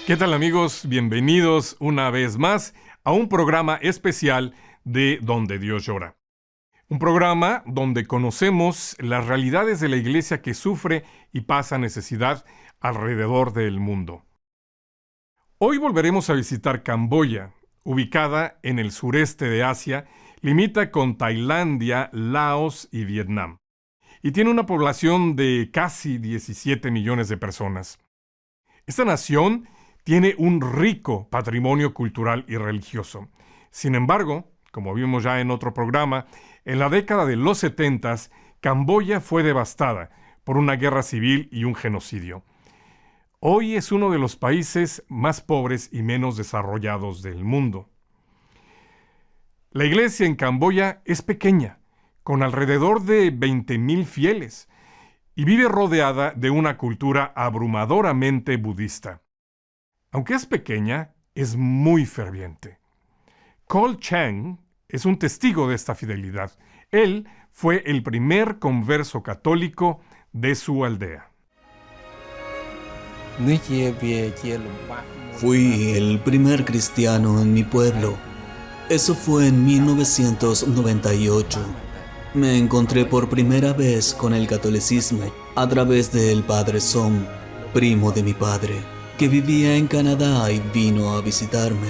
¿Qué tal, amigos? Bienvenidos una vez más a un programa especial de Donde Dios Llora. Un programa donde conocemos las realidades de la iglesia que sufre y pasa necesidad alrededor del mundo. Hoy volveremos a visitar Camboya, ubicada en el sureste de Asia, limita con Tailandia, Laos y Vietnam, y tiene una población de casi 17 millones de personas. Esta nación tiene un rico patrimonio cultural y religioso. Sin embargo, como vimos ya en otro programa, en la década de los 70, Camboya fue devastada por una guerra civil y un genocidio. Hoy es uno de los países más pobres y menos desarrollados del mundo. La iglesia en Camboya es pequeña, con alrededor de 20,000 fieles, y vive rodeada de una cultura abrumadoramente budista. Aunque es pequeña, es muy ferviente. Col Chang es un testigo de esta fidelidad. Él fue el primer converso católico de su aldea. Fui el primer cristiano en mi pueblo. Eso fue en 1998. Me encontré por primera vez con el catolicismo a través del padre Som, primo de mi padre, que vivía en Canadá y vino a visitarme.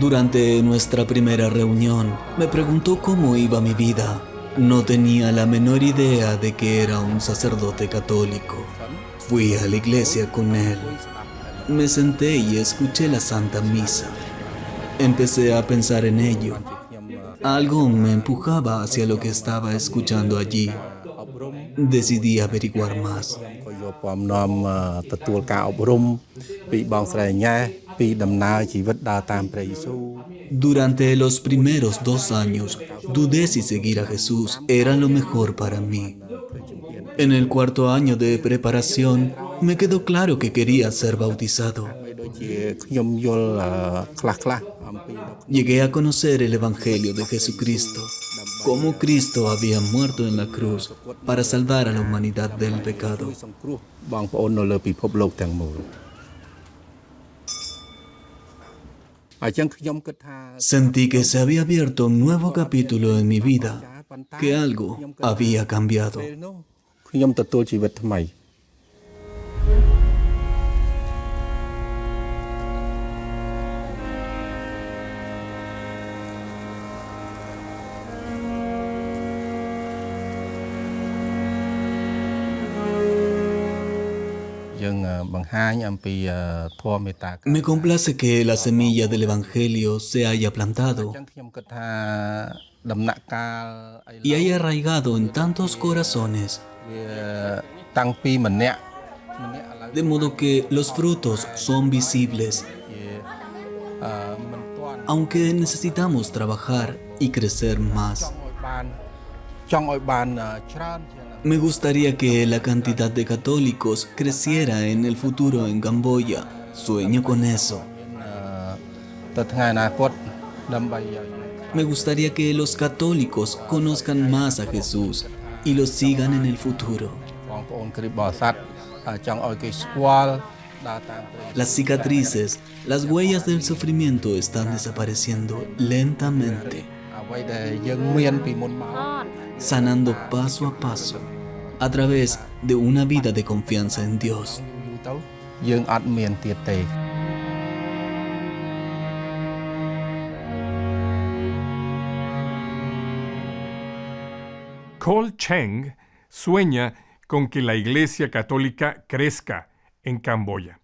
Durante nuestra primera reunión, me preguntó cómo iba mi vida. No tenía la menor idea de que era un sacerdote católico. Fui a la iglesia con él. Me senté y escuché la Santa Misa. Empecé a pensar en ello. Algo me empujaba hacia lo que estaba escuchando allí. Decidí averiguar más. Durante los primeros 2 años, dudé si seguir a Jesús era lo mejor para mí. En el 4º año de preparación, me quedó claro que quería ser bautizado. Llegué a conocer el Evangelio de Jesucristo, cómo Cristo había muerto en la cruz para salvar a la humanidad del pecado. Sentí que se había abierto un nuevo capítulo en mi vida, que algo había cambiado. Me complace que la semilla del Evangelio se haya plantado y haya arraigado en tantos corazones, de modo que los frutos son visibles. Aunque necesitamos trabajar y crecer más. Me gustaría que la cantidad de católicos creciera en el futuro en Camboya. Sueño con eso. Me gustaría que los católicos conozcan más a Jesús y lo sigan en el futuro. Las cicatrices, las huellas del sufrimiento están desapareciendo lentamente, sanando paso a paso, a través de una vida de confianza en Dios. Col Chang sueña con que la Iglesia Católica crezca en Camboya.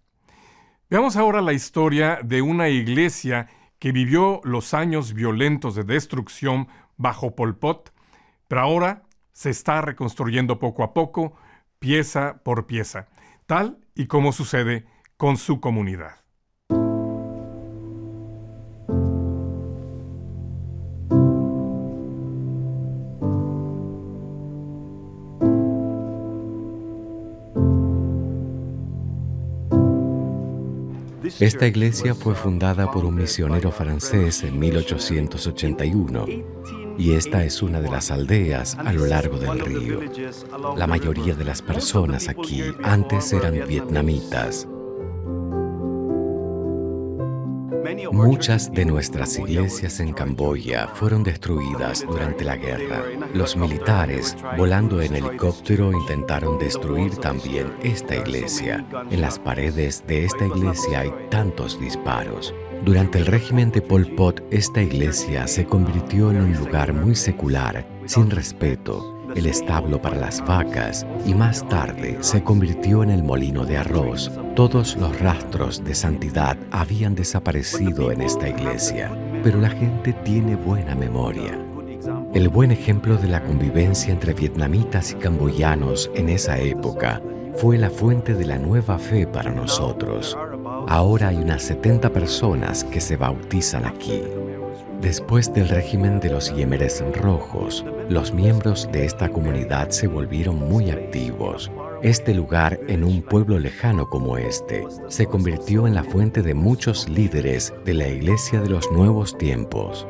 Veamos ahora la historia de una iglesia que vivió los años violentos de destrucción bajo Pol Pot, pero ahora se está reconstruyendo poco a poco, pieza por pieza, tal y como sucede con su comunidad. Esta iglesia fue fundada por un misionero francés en 1881 y esta es una de las aldeas a lo largo del río. La mayoría de las personas aquí antes eran vietnamitas. Muchas de nuestras iglesias en Camboya fueron destruidas durante la guerra. Los militares, volando en helicóptero, intentaron destruir también esta iglesia. En las paredes de esta iglesia hay tantos disparos. Durante el régimen de Pol Pot, esta iglesia se convirtió en un lugar muy secular, sin respeto, el establo para las vacas, y más tarde se convirtió en el molino de arroz. Todos los rastros de santidad habían desaparecido en esta iglesia, pero la gente tiene buena memoria. El buen ejemplo de la convivencia entre vietnamitas y camboyanos en esa época fue la fuente de la nueva fe para nosotros. Ahora hay unas 70 personas que se bautizan aquí. Después del régimen de los Khmeres rojos, los miembros de esta comunidad se volvieron muy activos. Este lugar, en un pueblo lejano como este, se convirtió en la fuente de muchos líderes de la Iglesia de los Nuevos Tiempos.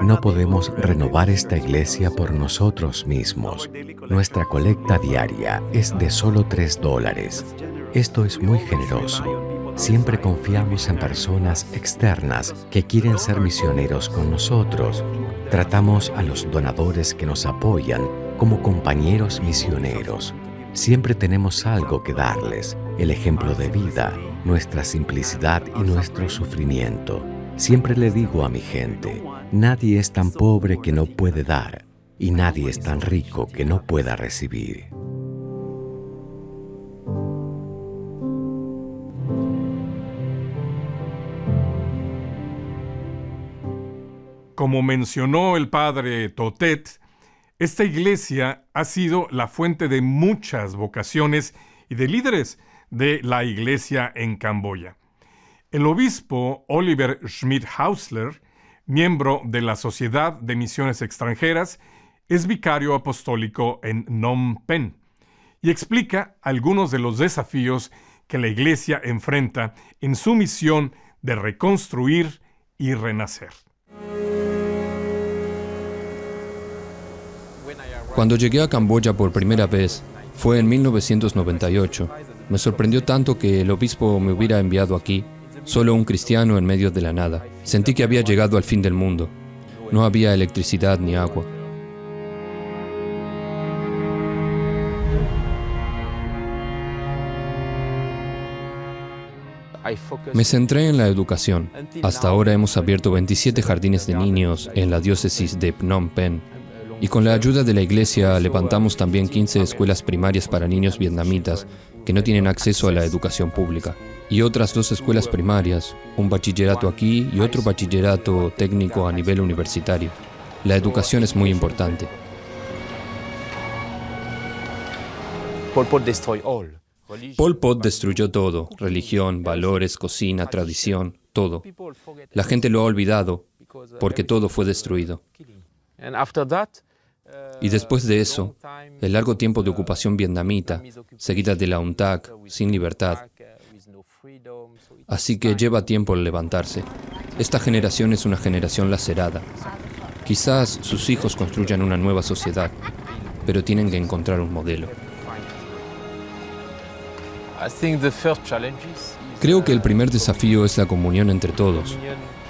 No podemos renovar esta iglesia por nosotros mismos. Nuestra colecta diaria es de solo $3. Esto es muy generoso. Siempre confiamos en personas externas que quieren ser misioneros con nosotros. Tratamos a los donadores que nos apoyan como compañeros misioneros. Siempre tenemos algo que darles, el ejemplo de vida, nuestra simplicidad y nuestro sufrimiento. Siempre le digo a mi gente, nadie es tan pobre que no puede dar, y nadie es tan rico que no pueda recibir. Como mencionó el padre Totet, esta iglesia ha sido la fuente de muchas vocaciones y de líderes de la iglesia en Camboya. El obispo Oliver Schmidt-Hausler, miembro de la Sociedad de Misiones Extranjeras, es vicario apostólico en Phnom Penh y explica algunos de los desafíos que la iglesia enfrenta en su misión de reconstruir y renacer. Cuando llegué a Camboya por primera vez, fue en 1998. Me sorprendió tanto que el obispo me hubiera enviado aquí, solo un cristiano en medio de la nada. Sentí que había llegado al fin del mundo. No había electricidad ni agua. Me centré en la educación. Hasta ahora hemos abierto 27 jardines de niños en la diócesis de Phnom Penh. Y con la ayuda de la iglesia levantamos también 15 escuelas primarias para niños vietnamitas que no tienen acceso a la educación pública. Y otras 2 escuelas primarias, un bachillerato aquí y otro bachillerato técnico a nivel universitario. La educación es muy importante. Pol Pot destruyó todo: religión, valores, cocina, tradición, todo. La gente lo ha olvidado porque todo fue destruido. Y después de eso, el largo tiempo de ocupación vietnamita, seguida de la UNTAC, sin libertad. Así que lleva tiempo el levantarse. Esta generación es una generación lacerada. Quizás sus hijos construyan una nueva sociedad, pero tienen que encontrar un modelo. Creo que el primer desafío es la comunión entre todos.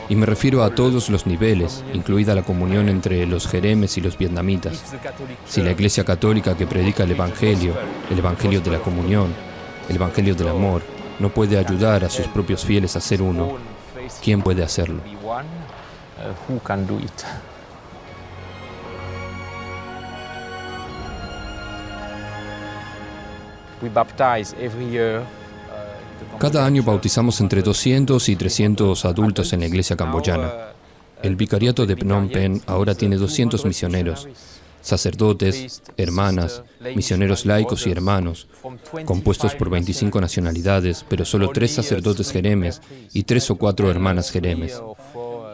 Y me refiero a todos los niveles, incluida la comunión entre los jeremes y los vietnamitas. Si la Iglesia Católica, que predica el Evangelio de la comunión, el Evangelio del amor, no puede ayudar a sus propios fieles a ser uno, ¿quién puede hacerlo? Cada año bautizamos entre 200 y 300 adultos en la iglesia camboyana. El vicariato de Phnom Penh ahora tiene 200 misioneros, sacerdotes, hermanas, misioneros laicos y hermanos, compuestos por 25 nacionalidades, pero solo 3 sacerdotes jeremes y 3 o 4 hermanas jeremes.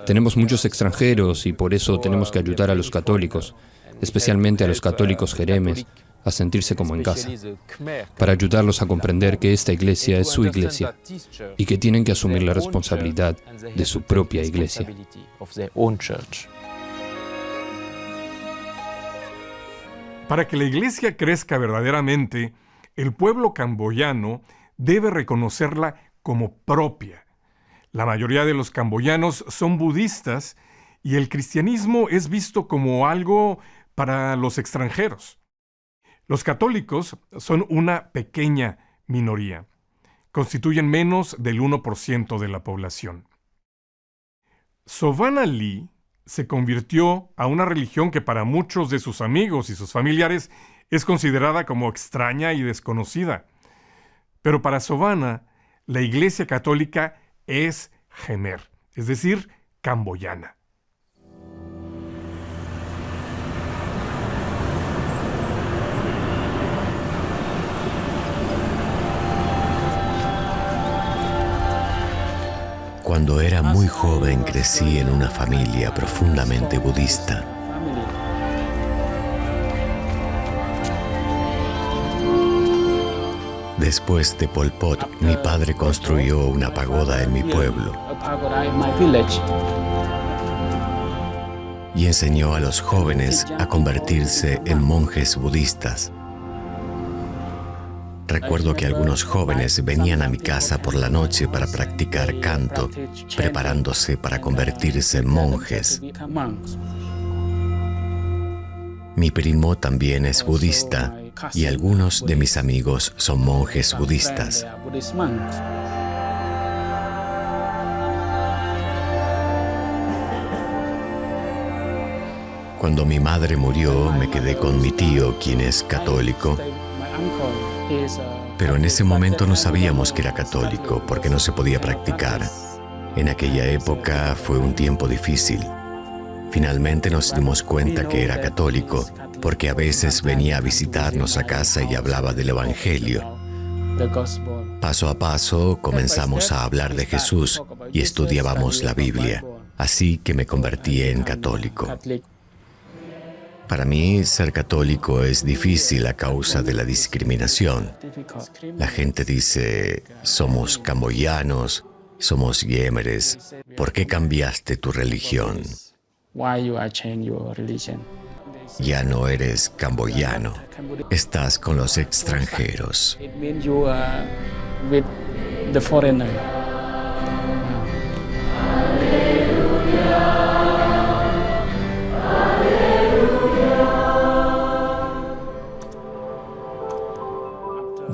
Tenemos muchos extranjeros y por eso tenemos que ayudar a los católicos, especialmente a los católicos jeremes, a sentirse como en casa, para ayudarlos a comprender que esta iglesia es su iglesia y que tienen que asumir la responsabilidad de su propia iglesia. Para que la iglesia crezca verdaderamente, el pueblo camboyano debe reconocerla como propia. La mayoría de los camboyanos son budistas y el cristianismo es visto como algo para los extranjeros. Los católicos son una pequeña minoría. Constituyen menos del 1% de la población. Sovana Lee se convirtió a una religión que para muchos de sus amigos y sus familiares es considerada como extraña y desconocida. Pero para Sovana, la Iglesia Católica es Khmer, es decir, camboyana. Cuando era muy joven crecí en una familia profundamente budista. Después de Pol Pot, mi padre construyó una pagoda en mi pueblo y enseñó a los jóvenes a convertirse en monjes budistas. Recuerdo que algunos jóvenes venían a mi casa por la noche para practicar canto, preparándose para convertirse en monjes. Mi primo también es budista y algunos de mis amigos son monjes budistas. Cuando mi madre murió, me quedé con mi tío, quien es católico. Pero en ese momento no sabíamos que era católico porque no se podía practicar. En aquella época fue un tiempo difícil. Finalmente nos dimos cuenta que era católico porque a veces venía a visitarnos a casa y hablaba del Evangelio. Paso a paso comenzamos a hablar de Jesús y estudiábamos la Biblia, así que me convertí en católico. Para mí, ser católico es difícil a causa de la discriminación. La gente dice, somos camboyanos, somos yemeres, ¿por qué cambiaste tu religión? Ya no eres camboyano, estás con los extranjeros.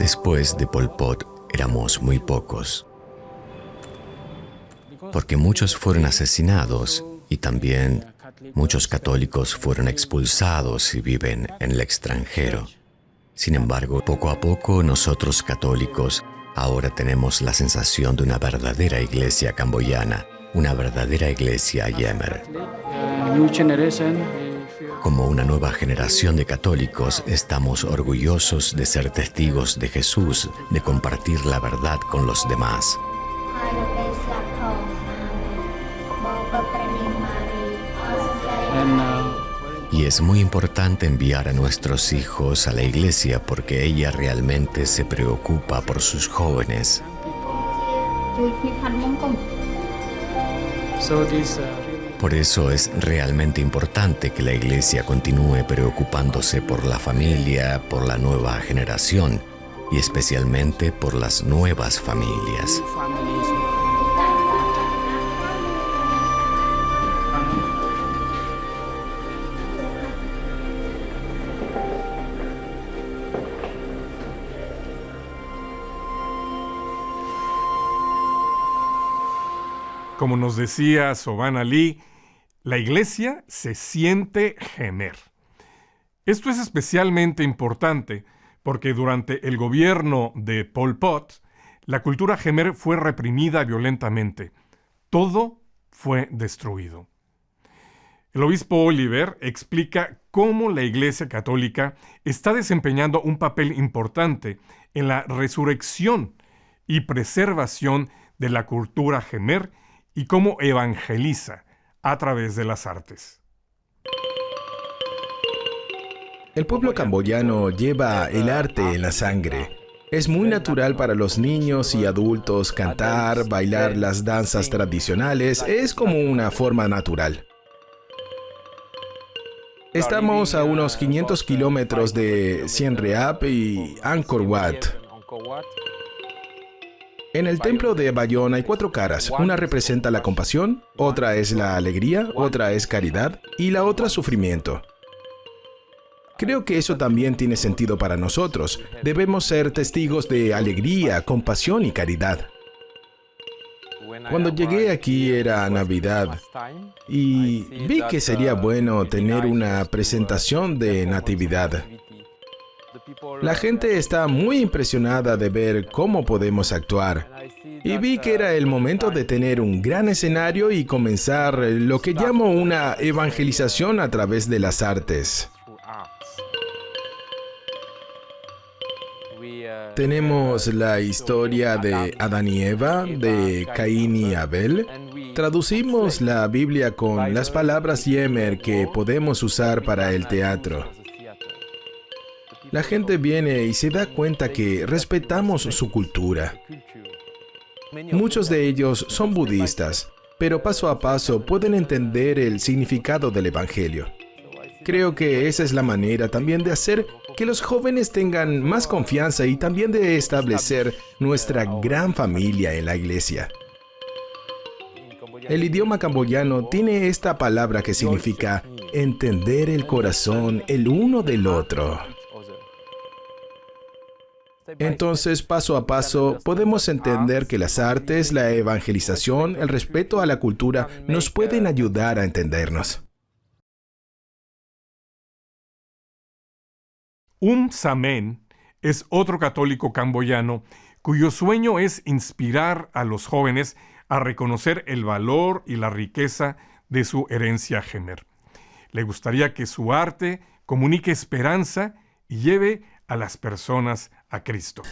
Después de Pol Pot éramos muy pocos, porque muchos fueron asesinados y también muchos católicos fueron expulsados y viven en el extranjero. Sin embargo, poco a poco nosotros católicos ahora tenemos la sensación de una verdadera iglesia camboyana, una verdadera iglesia yemer. Como una nueva generación de católicos, estamos orgullosos de ser testigos de Jesús, de compartir la verdad con los demás. Y es muy importante enviar a nuestros hijos a la iglesia porque ella realmente se preocupa por sus jóvenes. Por eso es realmente importante que la iglesia continúe preocupándose por la familia, por la nueva generación y especialmente por las nuevas familias. Como nos decía Sovana Lee, la iglesia se siente Khmer. Esto es especialmente importante porque durante el gobierno de Pol Pot, la cultura Khmer fue reprimida violentamente. Todo fue destruido. El obispo Oliver explica cómo la Iglesia Católica está desempeñando un papel importante en la resurrección y preservación de la cultura Khmer y cómo evangeliza a través de las artes. El pueblo camboyano lleva el arte en la sangre. Es muy natural para los niños y adultos cantar, bailar las danzas tradicionales. Es como una forma natural. Estamos a unos 500 kilómetros de Siem Reap y Angkor Wat. En el templo de Bayón hay 4 caras. Una representa la compasión, otra es la alegría, otra es caridad y la otra sufrimiento. Creo que eso también tiene sentido para nosotros. Debemos ser testigos de alegría, compasión y caridad. Cuando llegué aquí era Navidad y vi que sería bueno tener una presentación de Natividad. La gente está muy impresionada de ver cómo podemos actuar. Y vi que era el momento de tener un gran escenario y comenzar lo que llamo una evangelización a través de las artes. Tenemos la historia de Adán y Eva, de Caín y Abel. Traducimos la Biblia con las palabras Yemer que podemos usar para el teatro. La gente viene y se da cuenta que respetamos su cultura. Muchos de ellos son budistas, pero paso a paso pueden entender el significado del Evangelio. Creo que esa es la manera también de hacer que los jóvenes tengan más confianza y también de establecer nuestra gran familia en la iglesia. El idioma camboyano tiene esta palabra que significa entender el corazón el uno del otro. Entonces, paso a paso, podemos entender que las artes, la evangelización, el respeto a la cultura nos pueden ayudar a entendernos. Samen es otro católico camboyano cuyo sueño es inspirar a los jóvenes a reconocer el valor y la riqueza de su herencia Jemer. Le gustaría que su arte comunique esperanza y lleve a las personas a Cristo.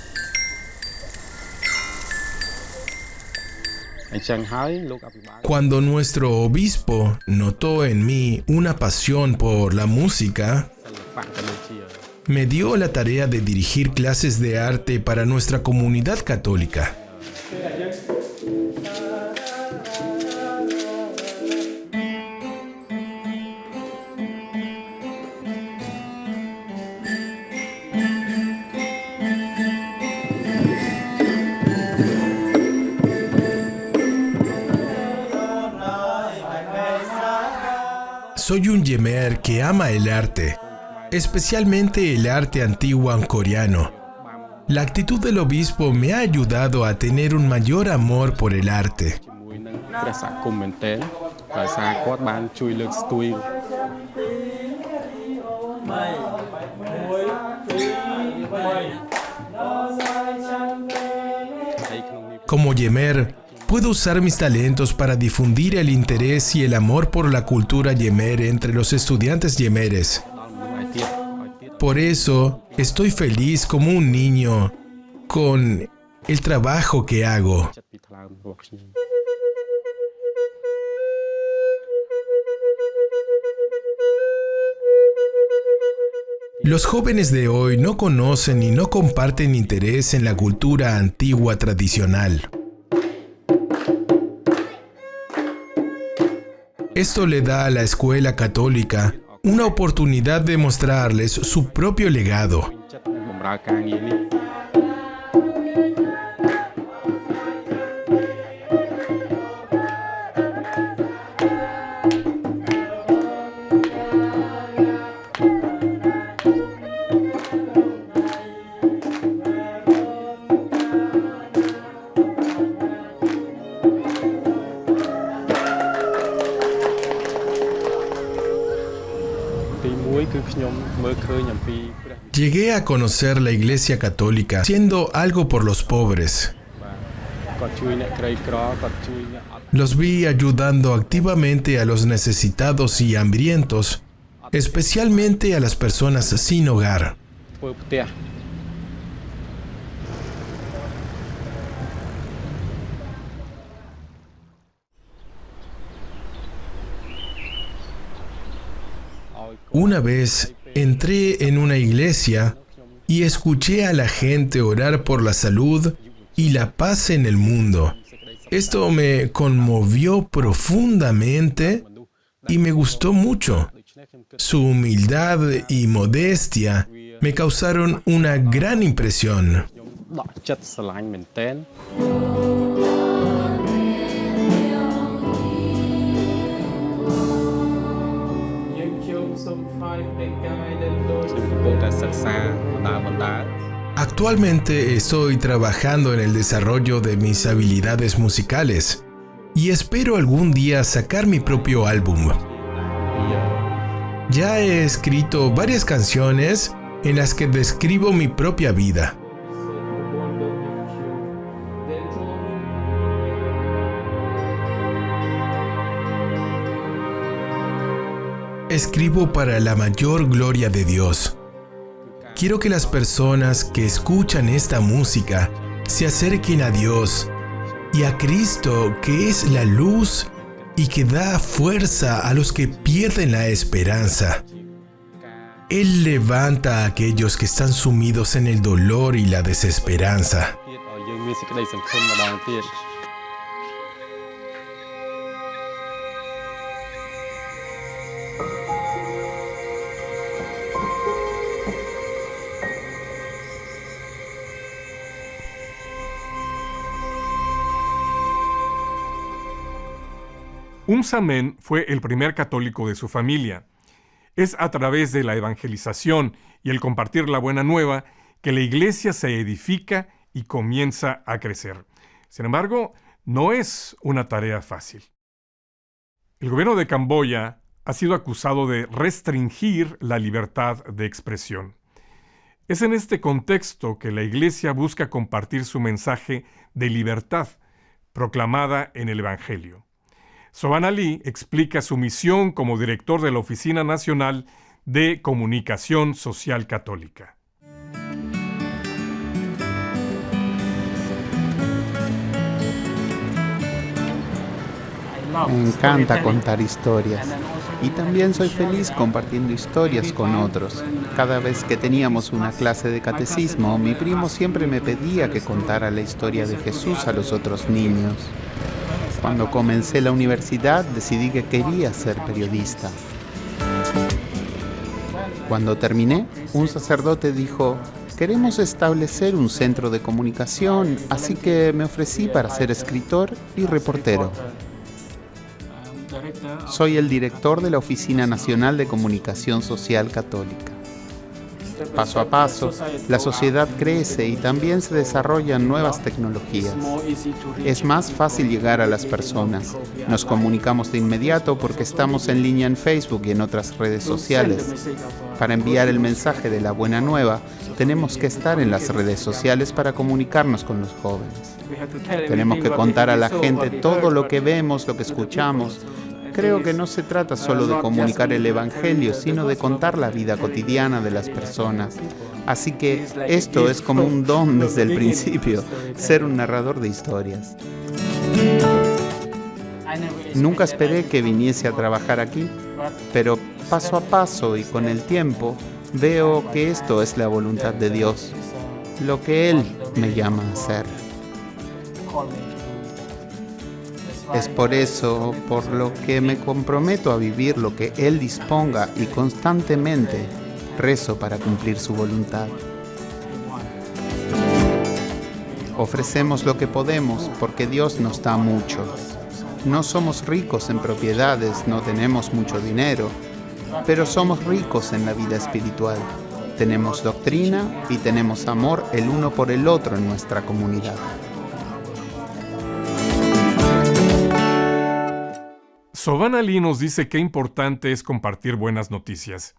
Cuando nuestro obispo notó en mí una pasión por la música, me dio la tarea de dirigir clases de arte para nuestra comunidad católica. Soy un Yemer que ama el arte, especialmente el arte antiguo coreano. La actitud del obispo me ha ayudado a tener un mayor amor por el arte. Como Yemer, puedo usar mis talentos para difundir el interés y el amor por la cultura Yemer entre los estudiantes yemeres. Por eso, estoy feliz como un niño con el trabajo que hago. Los jóvenes de hoy no conocen y no comparten interés en la cultura antigua tradicional. Esto le da a la escuela católica una oportunidad de mostrarles su propio legado. Llegué a conocer la Iglesia Católica siendo algo por los pobres. Los vi ayudando activamente a los necesitados y hambrientos, especialmente a las personas sin hogar. Una vez entré en una iglesia y escuché a la gente orar por la salud y la paz en el mundo. Esto me conmovió profundamente y me gustó mucho. Su humildad y modestia me causaron una gran impresión. Actualmente estoy trabajando en el desarrollo de mis habilidades musicales y espero algún día sacar mi propio álbum. Ya he escrito varias canciones en las que describo mi propia vida. Escribo para la mayor gloria de Dios. Quiero que las personas que escuchan esta música se acerquen a Dios y a Cristo, que es la luz y que da fuerza a los que pierden la esperanza. Él levanta a aquellos que están sumidos en el dolor y la desesperanza. Samen fue el primer católico de su familia. Es a través de la evangelización y el compartir la buena nueva que la iglesia se edifica y comienza a crecer. Sin embargo, no es una tarea fácil. El gobierno de Camboya ha sido acusado de restringir la libertad de expresión. Es en este contexto que la iglesia busca compartir su mensaje de libertad, proclamada en el Evangelio. Soban Ali explica su misión como director de la Oficina Nacional de Comunicación Social Católica. Me encanta contar historias y también soy feliz compartiendo historias con otros. Cada vez que teníamos una clase de catecismo, mi primo siempre me pedía que contara la historia de Jesús a los otros niños. Cuando comencé la universidad, decidí que quería ser periodista. Cuando terminé, un sacerdote dijo: queremos establecer un centro de comunicación, así que me ofrecí para ser escritor y reportero. Soy el director de la Oficina Nacional de Comunicación Social Católica. Paso a paso, la sociedad crece y también se desarrollan nuevas tecnologías. Es más fácil llegar a las personas. Nos comunicamos de inmediato porque estamos en línea en Facebook y en otras redes sociales. Para enviar el mensaje de la buena nueva, tenemos que estar en las redes sociales para comunicarnos con los jóvenes. Tenemos que contar a la gente todo lo que vemos, lo que escuchamos. Creo que no se trata solo de comunicar el Evangelio, sino de contar la vida cotidiana de las personas. Así que esto es como un don desde el principio, ser un narrador de historias. Nunca esperé que viniese a trabajar aquí, pero paso a paso y con el tiempo veo que esto es la voluntad de Dios, lo que Él me llama a hacer. Es por eso por lo que me comprometo a vivir lo que Él disponga y constantemente rezo para cumplir su voluntad. Ofrecemos lo que podemos porque Dios nos da mucho. No somos ricos en propiedades, no tenemos mucho dinero, pero somos ricos en la vida espiritual. Tenemos doctrina y tenemos amor el uno por el otro en nuestra comunidad. Soban Ali nos dice qué importante es compartir buenas noticias.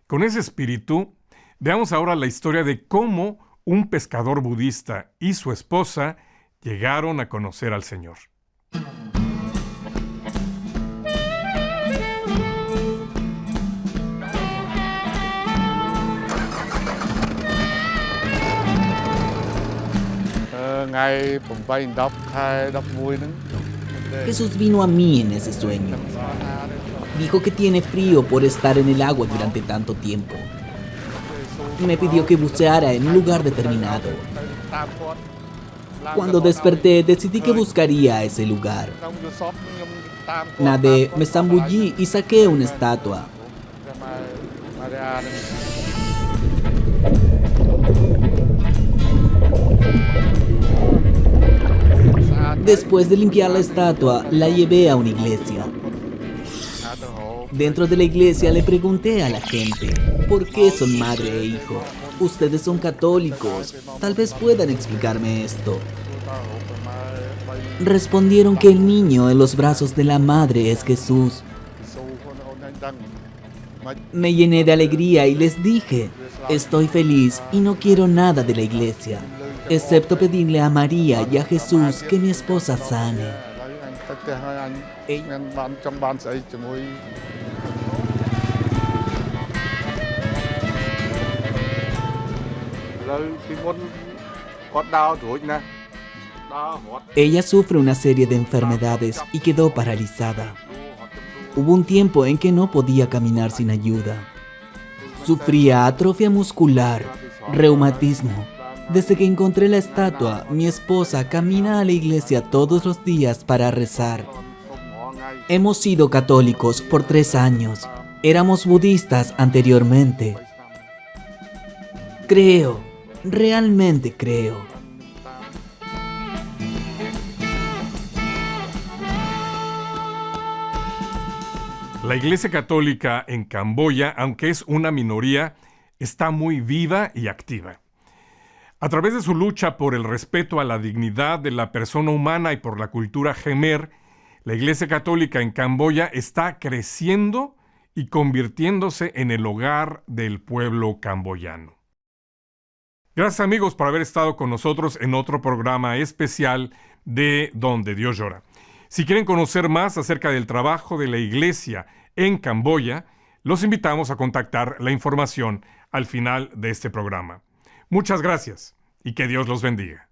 Con ese espíritu, veamos ahora la historia de cómo un pescador budista y su esposa llegaron a conocer al Señor. Jesús vino a mí en ese sueño. Dijo que tiene frío por estar en el agua durante tanto tiempo. Me pidió que buceara en un lugar determinado. Cuando desperté, decidí que buscaría ese lugar. Nadé, me zambullí y saqué una estatua. Después de limpiar la estatua, la llevé a una iglesia. Dentro de la iglesia le pregunté a la gente, ¿por qué son madre e hijo? Ustedes son católicos, tal vez puedan explicarme esto. Respondieron que el niño en los brazos de la madre es Jesús. Me llené de alegría y les dije, estoy feliz y no quiero nada de la iglesia, excepto pedirle a María y a Jesús que mi esposa sane. Ella sufre una serie de enfermedades y quedó paralizada. Hubo un tiempo en que no podía caminar sin ayuda. Sufría atrofia muscular, reumatismo. Desde que encontré la estatua, mi esposa camina a la iglesia todos los días para rezar. Hemos sido católicos por 3 años. Éramos budistas anteriormente. Creo, realmente creo. La Iglesia Católica en Camboya, aunque es una minoría, está muy viva y activa. A través de su lucha por el respeto a la dignidad de la persona humana y por la cultura Khmer, la Iglesia Católica en Camboya está creciendo y convirtiéndose en el hogar del pueblo camboyano. Gracias, amigos, por haber estado con nosotros en otro programa especial de Donde Dios Llora. Si quieren conocer más acerca del trabajo de la Iglesia en Camboya, los invitamos a contactar la información al final de este programa. Muchas gracias y que Dios los bendiga.